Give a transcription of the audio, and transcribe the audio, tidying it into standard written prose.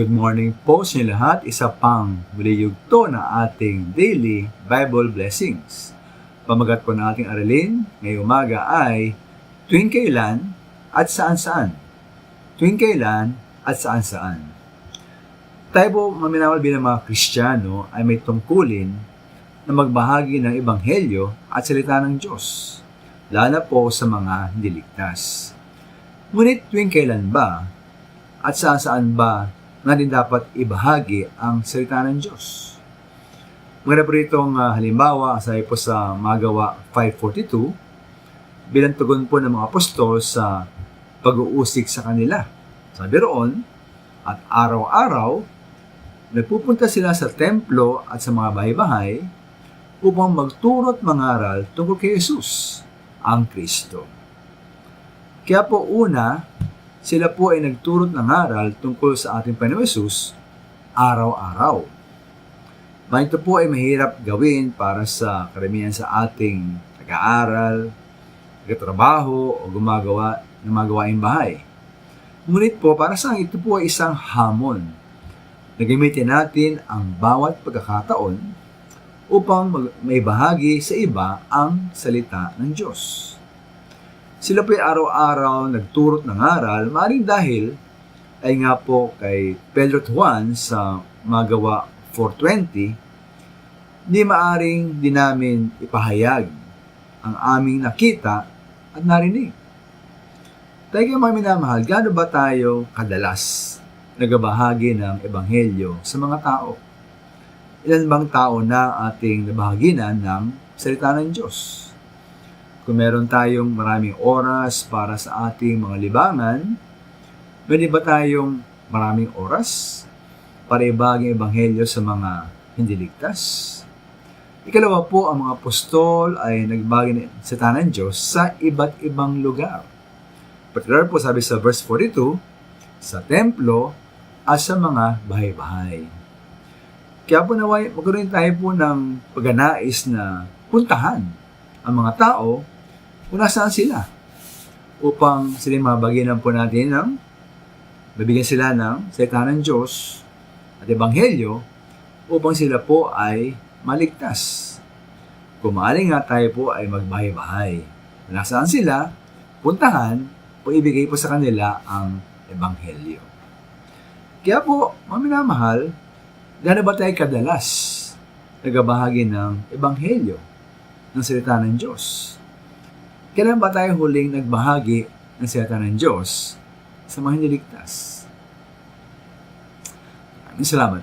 Good morning po sa inyo lahat. Isa pang muli yugto na ating daily Bible blessings. Pamagat po ng ating aralin ngayong umaga ay tuwing kailan at saan-saan. Tuwing kailan at saan-saan. Tayo po maminawal bilang mga Kristiyano ay may tungkulin na magbahagi ng Ebanghelyo at salita ng Diyos, lalo na po sa mga hindi ligtas. Ngunit tuwing kailan ba at saan ba na din dapat ibahagi ang salita ng Diyos? Maganda po itong halimbawa, sabi po sa Magawa 5:42, bilang tugon po ng mga apostol sa pag-uusig sa kanila. Sabi roon, at araw-araw, nagpupunta sila sa templo at sa mga bahay-bahay upang magturo at mangaral tungkol kay Jesus, ang Kristo. Kaya po una, sila po ay nagturot ng aral tungkol sa ating Panginoong Hesus araw-araw. Ito po ay mahirap gawin para sa karamihan sa ating nag-aaral, nagtatrabaho o gumagawa ng mga gawaing bahay. Ngunit po para sa ito po ay isang hamon na gamitin natin ang bawat pagkakataon upang may bahagi sa iba ang salita ng Diyos. Sila po ay araw-araw nagturot ng aral, maaaring dahil ay nga po kay Pedro at Juan sa Magawa 4:20, di maaaring di namin ipahayag ang aming nakita at narinig. Tayo kayo mga minamahal, gaano ba tayo kadalas nagabahagi ng Ebanghelyo sa mga tao? Ilan bang tao na ating nabahaginan ng salita ng Diyos? Kung meron tayong maraming oras para sa ating mga libangan, pwede ba tayong maraming oras para ibahagi ang Ebanghelyo sa mga hindi ligtas? Ikalawa po, ang mga apostol ay nagbahagi ng salita ng Diyos sa iba't ibang lugar. Particular po sabi sa verse 42, sa templo at sa mga bahay-bahay. Kaya po naway, magkaroon tayo po ng pagnanais na puntahan ang mga tao kung nasaan sila upang sila mabaginan po natin ng mabigyan sila ng salita ng Diyos at Ebanghelyo upang sila po ay maligtas. Kung maaari nga tayo po ay magbahay-bahay. Kung nasaan sila, puntahan o ibigay po sa kanila ang Ebanghelyo. Kaya po, mga minamahal, gaano ba tayo kadalas nagabahagi ng Ebanghelyo ng salita ng Diyos? Kailan ba tayo huling nagbahagi ng salita ng Diyos sa mga hindi ligtas? Maraming salamat.